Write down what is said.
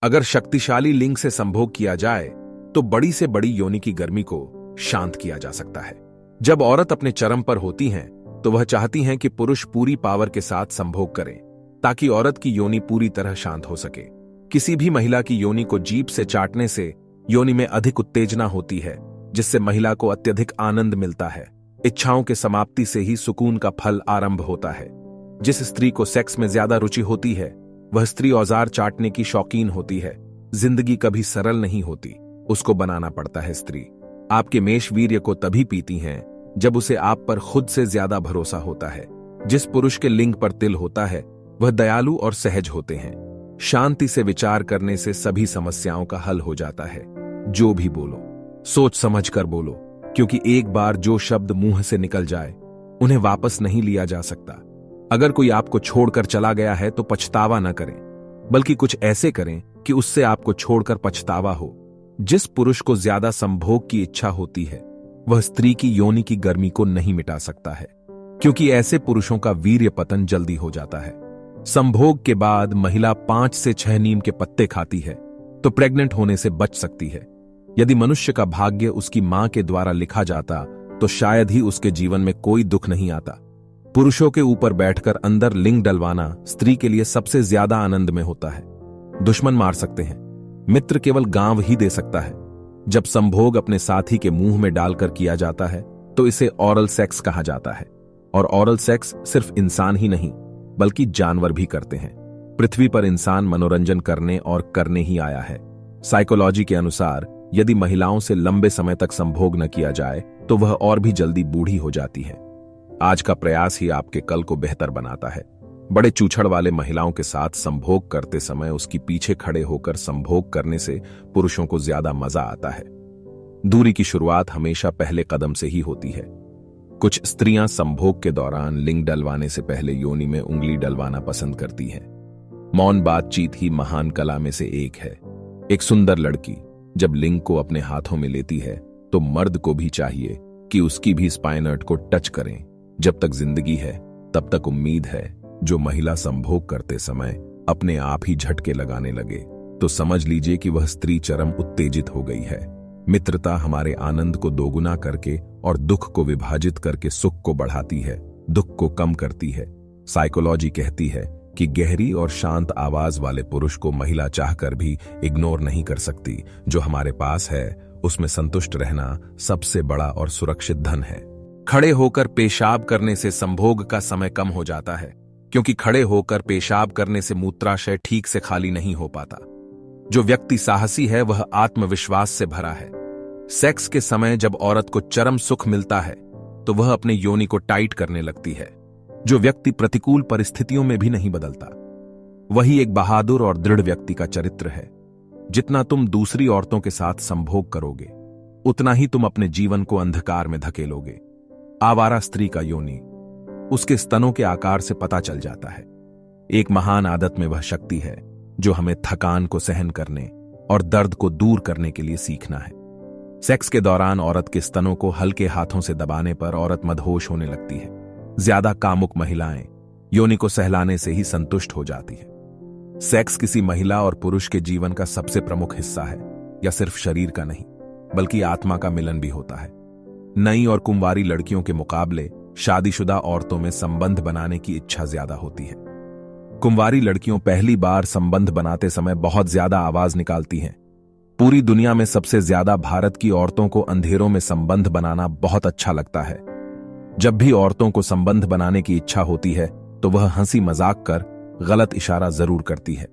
अगर शक्तिशाली लिंग से संभोग किया जाए तो बड़ी से बड़ी योनि की गर्मी को शांत किया जा सकता है। जब औरत अपने चरम पर होती हैं तो वह चाहती हैं कि पुरुष पूरी पावर के साथ संभोग करें ताकि औरत की योनि पूरी तरह शांत हो सके। किसी भी महिला की योनि को जीभ से चाटने से योनि में अधिक उत्तेजना होती है, जिससे महिला को अत्यधिक आनंद मिलता है। इच्छाओं के समाप्ति से ही सुकून का फल आरंभ होता है। जिस स्त्री को सेक्स में ज्यादा रुचि होती है वह स्त्री औजार चाटने की शौकीन होती है। जिंदगी कभी सरल नहीं होती, उसको बनाना पड़ता है स्त्री। आपके मेष वीर्य को तभी पीती हैं जब उसे आप पर खुद से ज्यादा भरोसा होता है। जिस पुरुष के लिंग पर तिल होता है वह दयालु और सहज होते हैं। शांति से विचार करने से सभी समस्याओं का हल हो जाता है। जो भी बोलो सोच समझ कर बोलो, क्योंकि एक बार जो शब्द मुंह से निकल जाए उन्हें वापस नहीं लिया जा सकता। अगर कोई आपको छोड़कर चला गया है तो पछतावा न करें, बल्कि कुछ ऐसे करें कि उससे आपको छोड़कर पछतावा हो। जिस पुरुष को ज्यादा संभोग की इच्छा होती है वह स्त्री की योनि की गर्मी को नहीं मिटा सकता है, क्योंकि ऐसे पुरुषों का वीर्य पतन जल्दी हो जाता है। संभोग के बाद महिला 5 से 6 नीम के पत्ते खाती है तो प्रेग्नेंट होने से बच सकती है। यदि मनुष्य का भाग्य उसकी मां के द्वारा लिखा जाता तो शायद ही उसके जीवन में कोई दुख नहीं आता। पुरुषों के ऊपर बैठकर अंदर लिंग डलवाना स्त्री के लिए सबसे ज्यादा आनंद में होता है। दुश्मन मार सकते हैं, मित्र केवल गांव ही दे सकता है। जब संभोग अपने साथी के मुंह में डालकर किया जाता है तो इसे ऑरल सेक्स कहा जाता है। और ऑरल सेक्स सिर्फ इंसान ही नहीं बल्कि जानवर भी करते हैं। पृथ्वी पर इंसान मनोरंजन करने और करने ही आया है। साइकोलॉजी के अनुसार यदि महिलाओं से लंबे समय तक संभोग न किया जाए तो वह और भी जल्दी बूढ़ी हो जाती है। आज का प्रयास ही आपके कल को बेहतर बनाता है। बड़े चूछड़ वाले महिलाओं के साथ संभोग करते समय उसकी पीछे खड़े होकर संभोग करने से पुरुषों को ज्यादा मजा आता है। दूरी की शुरुआत हमेशा पहले कदम से ही होती है। कुछ स्त्रियां संभोग के दौरान लिंग डलवाने से पहले योनि में उंगली डलवाना पसंद करती हैं। मौन बातचीत ही महान कला में से एक है। एक सुंदर लड़की जब लिंग को अपने हाथों में लेती है तो मर्द को भी चाहिए कि उसकी भी स्पाइनर्ट को टच करें। जब तक जिंदगी है तब तक उम्मीद है। जो महिला संभोग करते समय अपने आप ही झटके लगाने लगे तो समझ लीजिए कि वह स्त्री चरम उत्तेजित हो गई है। मित्रता हमारे आनंद को दोगुना करके और दुख को विभाजित करके सुख को बढ़ाती है, दुख को कम करती है। साइकोलॉजी कहती है कि गहरी और शांत आवाज वाले पुरुष को महिला चाहकर भी इग्नोर नहीं कर सकती। जो हमारे पास है उसमें संतुष्ट रहना सबसे बड़ा और सुरक्षित धन है। खड़े होकर पेशाब करने से संभोग का समय कम हो जाता है, क्योंकि खड़े होकर पेशाब करने से मूत्राशय ठीक से खाली नहीं हो पाता। जो व्यक्ति साहसी है वह आत्मविश्वास से भरा है। सेक्स के समय जब औरत को चरम सुख मिलता है तो वह अपने योनि को टाइट करने लगती है। जो व्यक्ति प्रतिकूल परिस्थितियों में भी नहीं बदलता वही एक बहादुर और दृढ़ व्यक्ति का चरित्र है। जितना तुम दूसरी औरतों के साथ संभोग करोगे उतना ही तुम अपने जीवन को अंधकार में धकेलोगे। आवारा स्त्री का योनि उसके स्तनों के आकार से पता चल जाता है। एक महान आदत में वह शक्ति है जो हमें थकान को सहन करने और दर्द को दूर करने के लिए सीखना है। सेक्स के दौरान औरत के स्तनों को हल्के हाथों से दबाने पर औरत मदहोश होने लगती है। ज्यादा कामुक महिलाएं योनि को सहलाने से ही संतुष्ट हो जाती है। सेक्स किसी महिला और पुरुष के जीवन का सबसे प्रमुख हिस्सा है। यह सिर्फ शरीर का नहीं बल्कि आत्मा का मिलन भी होता है। नई और कुंवारी लड़कियों के मुकाबले शादीशुदा औरतों में संबंध बनाने की इच्छा ज्यादा होती है। कुंवारी लड़कियों पहली बार संबंध बनाते समय बहुत ज्यादा आवाज निकालती हैं। पूरी दुनिया में सबसे ज्यादा भारत की औरतों को अंधेरों में संबंध बनाना बहुत अच्छा लगता है। जब भी औरतों को संबंध बनाने की इच्छा होती है तो वह हंसी मजाक कर गलत इशारा जरूर करती है।